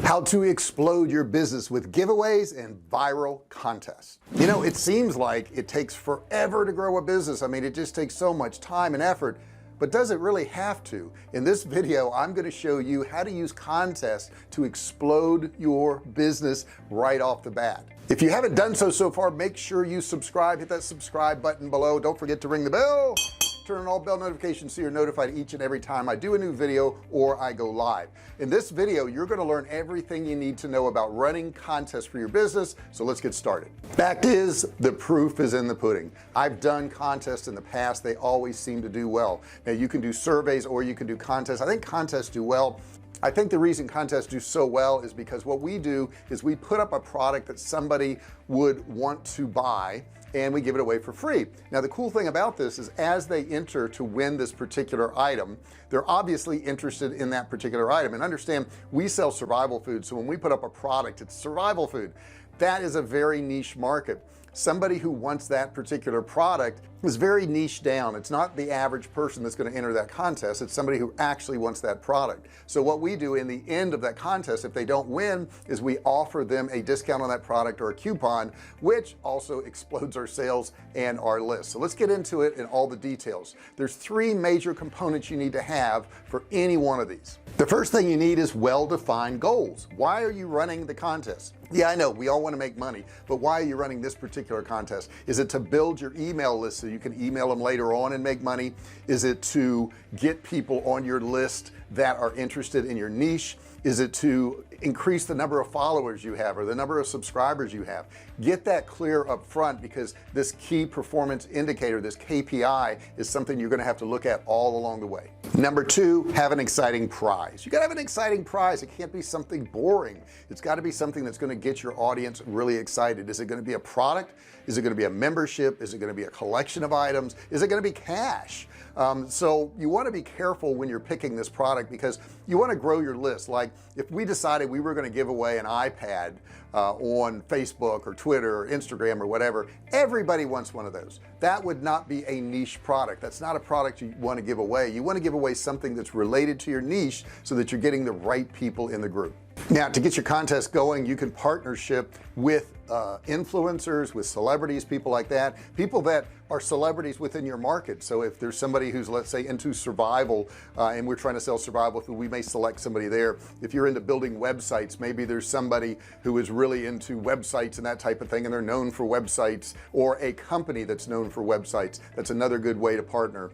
How to explode your business with giveaways and viral contests. You know, it seems like it takes forever to grow a business. I mean, it just takes so much time and effort, but does it really have to? In this video, I'm going to show you how to use contests to explode your business right off the bat. If you haven't done so far, make sure you subscribe, hit that subscribe button below. Don't forget to ring the bell, turn on all bell notifications so you're notified each and every time I do a new video or I go live. In this video, you're going to learn everything you need to know about running contests for your business. So let's get started. Fact is, the proof is in the pudding. I've done contests in the past. They always seem to do well. Now you can do surveys or you can do contests. I think contests do well. I think the reason contests do so well is because what we do is we put up a product that somebody would want to buy and we give it away for free. Now the cool thing about this is as they enter to win this particular item, they're obviously interested in that particular item. And understand, we sell survival food, so when we put up a product, it's survival food. That is a very niche market. Somebody who wants that particular product is very niche down. It's not the average person that's going to enter that contest. It's somebody who actually wants that product. So what we do in the end of that contest, if they don't win, is we offer them a discount on that product or a coupon, which also explodes our sales and our list. So let's get into it in all the details. There's three major components you need to have for any one of these. The first thing you need is well-defined goals. Why are you running the contest? Yeah, I know we all want to make money, but why are you running this particular contest? Is it to build your email list so you can email them later on and make money? Is it to get people on your list that are interested in your niche? Is it to increase the number of followers you have or the number of subscribers you have? Get that clear up front, because this key performance indicator, this KPI, is something you're going to have to look at all along the way. Number two, have an exciting prize. You got to have an exciting prize. It can't be something boring. It's got to be something that's going to get your audience really excited. Is it going to be a product? Is it going to be a membership? Is it going to be a collection of items? Is it going to be cash? So you want to be careful when you're picking this product, because you want to grow your list. Like if we decided we were going to give away an iPad on Facebook or Twitter or Instagram or whatever, everybody wants one of those. That would not be a niche product. That's not a product you want to give away. You want to give away something that's related to your niche so that you're getting the right people in the group. Now to get your contest going, you can partnership with influencers, with celebrities, people like that, people that are celebrities within your market. So if there's somebody who's, let's say, into survival and we're trying to sell survival food, we may select somebody there. If you're into building websites, maybe there's somebody who is really into websites and that type of thing, and they're known for websites, or a company that's known for websites. That's another good way to partner.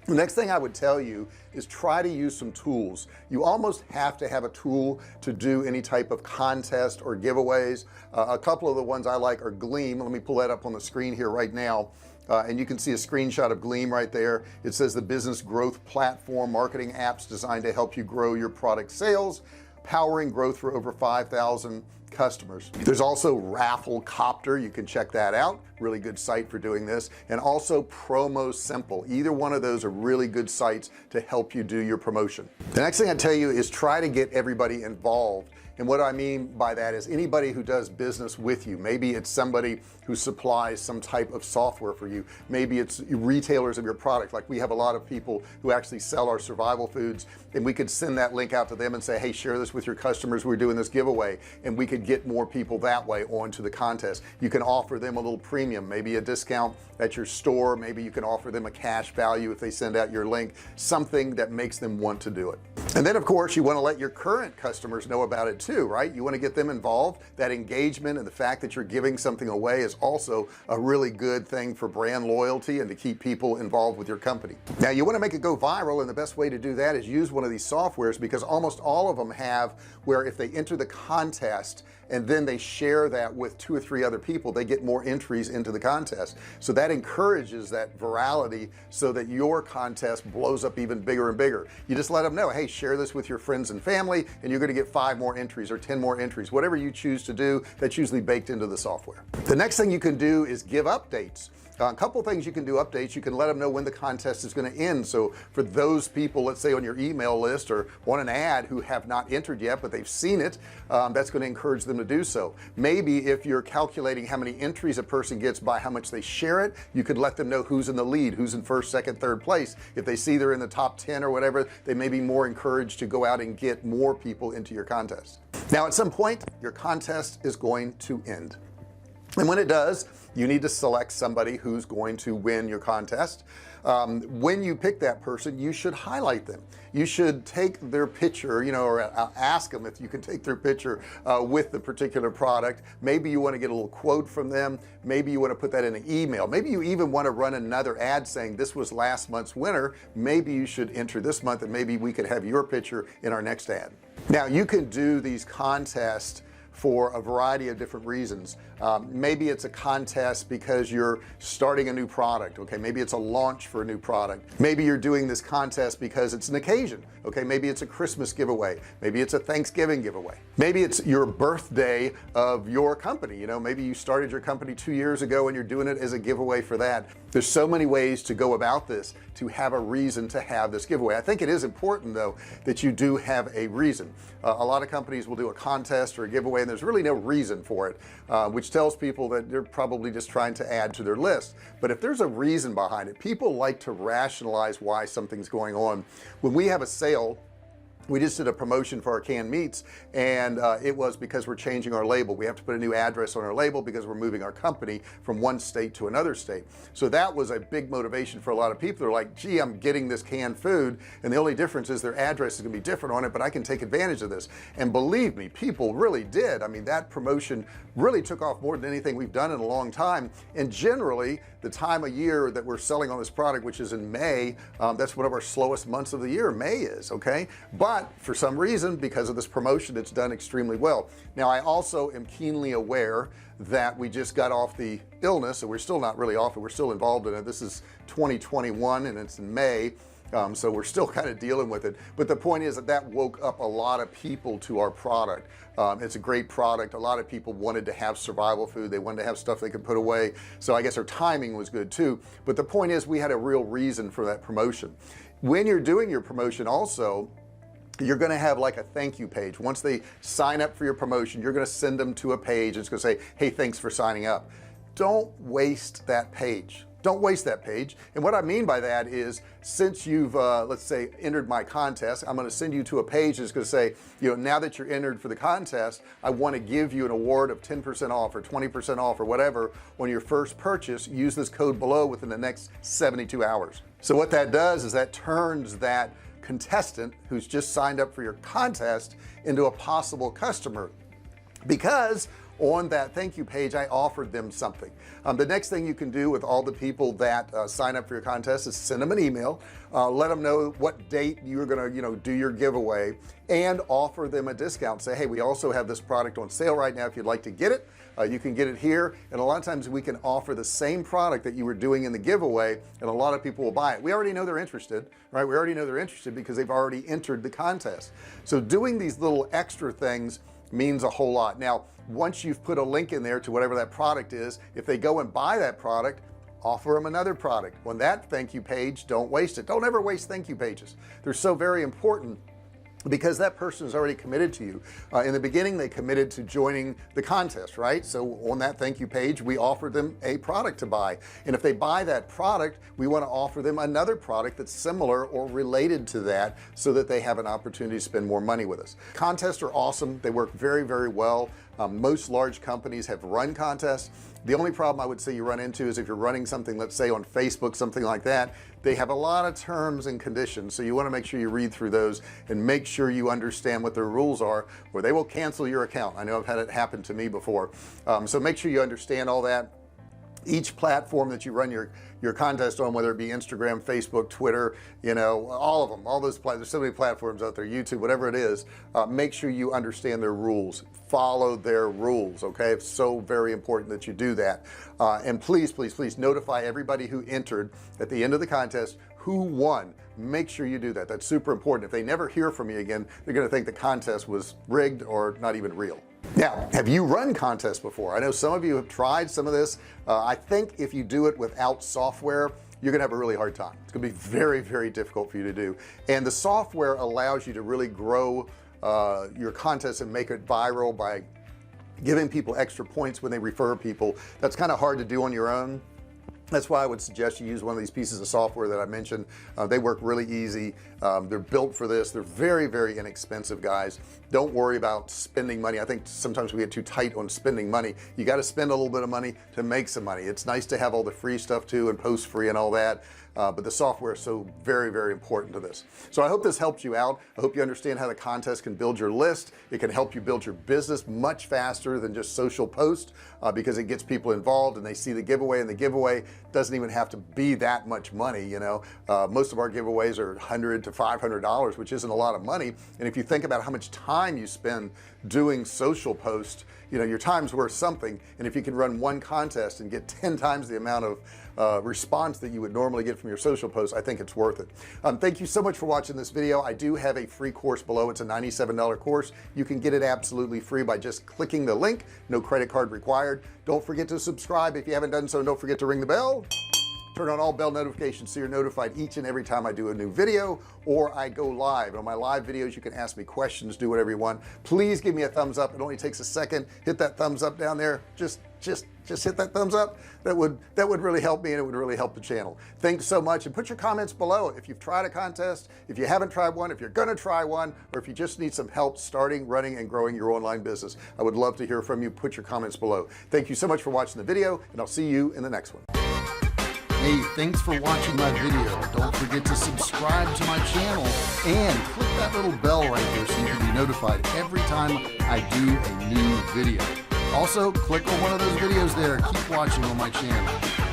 The next thing I would tell you is try to use some tools. You almost have to have a tool to do any type of contest or giveaways. A couple of the ones I like are Gleam. Let me pull that up on the screen here right now. And you can see a screenshot of Gleam right there. It says the business growth platform, marketing apps designed to help you grow your product sales, powering growth for over 5,000 customers. There's also Rafflecopter. You can check that out. Really good site for doing this. And also Promo Simple. Either one of those are really good sites to help you do your promotion. The next thing I tell you is try to get everybody involved. And what I mean by that is anybody who does business with you. Maybe it's somebody who supplies some type of software for you. Maybe it's retailers of your product. Like we have a lot of people who actually sell our survival foods, and we could send that link out to them and say, hey, share this with your customers. We're doing this giveaway, and we could get more people that way onto the contest. You can offer them a little premium, maybe a discount at your store. Maybe you can offer them a cash value if they send out your link, something that makes them want to do it. And then of course you want to let your current customers know about it too, right? You want to get them involved. That engagement and the fact that you're giving something away is also a really good thing for brand loyalty and to keep people involved with your company. Now you want to make it go viral, and the best way to do that is use one of these softwares, because almost all of them have where if they enter the contest and then they share that with 2 or 3 other people, they get more entries into the contest. So that encourages that virality so that your contest blows up even bigger and bigger. You just let them know, hey, share this with your friends and family, and you're going to get 5 more entries or 10 more entries, whatever you choose to do. That's usually baked into the software. The next thing you can do is give updates. A couple things you can do updates. You can let them know when the contest is going to end. So for those people, let's say on your email list or want an ad, who have not entered yet but they've seen it, that's going to encourage them to do so. Maybe if you're calculating how many entries a person gets by how much they share it, you could let them know who's in the lead, who's in first, second, third place. If they see they're in the top 10 or whatever, they may be more encouraged to go out and get more people into your contest. Now at some point your contest is going to end, and when it does, you need to select somebody who's going to win your contest. When you pick that person, you should highlight them. You should take their picture, you know, or ask them if you can take their picture with the particular product. Maybe you want to get a little quote from them. Maybe you want to put that in an email. Maybe you even want to run another ad saying this was last month's winner. Maybe you should enter this month, and maybe we could have your picture in our next ad. Now you can do these contests for a variety of different reasons. Maybe it's a contest because you're starting a new product. Okay, maybe it's a launch for a new product. Maybe you're doing this contest because it's an occasion. Okay, maybe it's a Christmas giveaway, maybe it's a Thanksgiving giveaway, maybe it's your birthday of your company. You know, maybe you started your company 2 years ago and you're doing it as a giveaway for that. There's so many ways to go about this to have a reason to have this giveaway. I think it is important though that you do have a reason. A lot of companies will do a contest or a giveaway and there's really no reason for it, which tells people that they're probably just trying to add to their list. But if there's a reason behind it, people like to rationalize why something's going on. When we have a sale, we just did a promotion for our canned meats, and it was because we're changing our label. We have to put a new address on our label because we're moving our company from one state to another state. So that was a big motivation for a lot of people. They're like, gee, I'm getting this canned food and the only difference is their address is gonna be different on it, but I can take advantage of this. And believe me, people really did. I mean, that promotion really took off more than anything we've done in a long time. And generally the time of year that we're selling on this product, which is in May, that's one of our slowest months of the year. May is, okay, but for some reason, because of this promotion, it's done extremely well. Now I also am keenly aware that we just got off the illness, and we're still not really off it, we're still involved in it. This is 2021 and it's in May. So we're still kind of dealing with it, but the point is that that woke up a lot of people to our product. It's a great product. A lot of people wanted to have survival food. They wanted to have stuff they could put away. So I guess our timing was good too, but the point is we had a real reason for that promotion. When you're doing your promotion also, you're going to have like a thank you page. Once they sign up for your promotion, you're going to send them to a page. It's going to say, hey, thanks for signing up. Don't waste that page. Don't waste that page. And what I mean by that is, since you've let's say entered my contest, I'm going to send you to a page that's going to say, you know, now that you're entered for the contest, I want to give you an award of 10% off or 20% off or whatever on your first purchase. Use this code below within the next 72 hours. So what that does is that turns that contestant who's just signed up for your contest into a possible customer, because on that thank you page I offered them something. The next thing you can do with all the people that sign up for your contest is send them an email, let them know what date you're gonna, you know, do your giveaway, and offer them a discount. Say, hey, we also have this product on sale right now. If you'd like to get it, you can get it here. And a lot of times we can offer the same product that you were doing in the giveaway, and a lot of people will buy it. We already know they're interested, right? We already know they're interested because they've already entered the contest. So doing these little extra things means a whole lot. Now once you've put a link in there to whatever that product is, if they go and buy that product, offer them another product on that thank you page. Don't waste it. Don't ever waste thank you pages. They're so very important, because that person is already committed to you. In the beginning they committed to joining the contest, right? So on that thank you page we offered them a product to buy, and if they buy that product, we want to offer them another product that's similar or related to that, so that they have an opportunity to spend more money with us. Contests are awesome. They work very, very well. Most large companies have run contests. The only problem I would say you run into is if you're running something, let's say on Facebook, something like that, they have a lot of terms and conditions. So you want to make sure you read through those and make sure you understand what their rules are, or they will cancel your account. I know I've had it happen to me before. So make sure you understand all that. Each platform that you run your contest on, whether it be Instagram, Facebook, Twitter, you know, all of them, all those there's so many platforms out there, YouTube, whatever it is, make sure you understand their rules, follow their rules. Okay, it's so very important that you do that. And please notify everybody who entered at the end of the contest who won. Make sure you do that. That's super important. If they never hear from you again, they're going to think the contest was rigged or not even real. Now, have you run contests before? I know some of you have tried some of this. I think if you do it without software, you're gonna have a really hard time. It's gonna be very, very difficult for you to do. And the software allows you to really grow your contests and make it viral by giving people extra points when they refer people. That's kind of hard to do on your own. That's why I would suggest you use one of these pieces of software that I mentioned. They work really easy. They're built for this. They're very, very inexpensive, guys. Don't worry about spending money. I think sometimes we get too tight on spending money. You got to spend a little bit of money to make some money. It's nice to have all the free stuff too, and post free and all that. But the software is so very, very important to this. So I hope this helps you out. I hope you understand how the contest can build your list. It can help you build your business much faster than just social post, because it gets people involved and they see the giveaway, and the giveaway doesn't even have to be that much money. You know, most of our giveaways are $100 to $500, which isn't a lot of money. And if you think about how much time you spend doing social posts, you know, your time's worth something. And if you can run one contest and get 10 times the amount of response that you would normally get from your social posts, I think it's worth it. Thank you so much for watching this video. I do have a free course below. It's a $97 course. You can get it absolutely free by just clicking the link. No credit card required. Don't forget to subscribe if you haven't done so. Don't forget to ring the bell. Turn on all bell notifications so you're notified each and every time I do a new video or I go live. And on my live videos, you can ask me questions, do whatever you want. Please give me a thumbs up. It only takes a second. Hit that thumbs up down there. Just hit that thumbs up. That would really help me, and it would really help the channel. Thanks so much, and put your comments below if you've tried a contest, if you haven't tried one, if you're gonna try one, or if you just need some help starting, running, and growing your online business. I would love to hear from you. Put your comments below. Thank you so much for watching the video, and I'll see you in the next one. Hey, thanks for watching my video. Don't forget to subscribe to my channel and click that little bell right there so you can be notified every time I do a new video. Also, click on one of those videos there. Keep watching on my channel.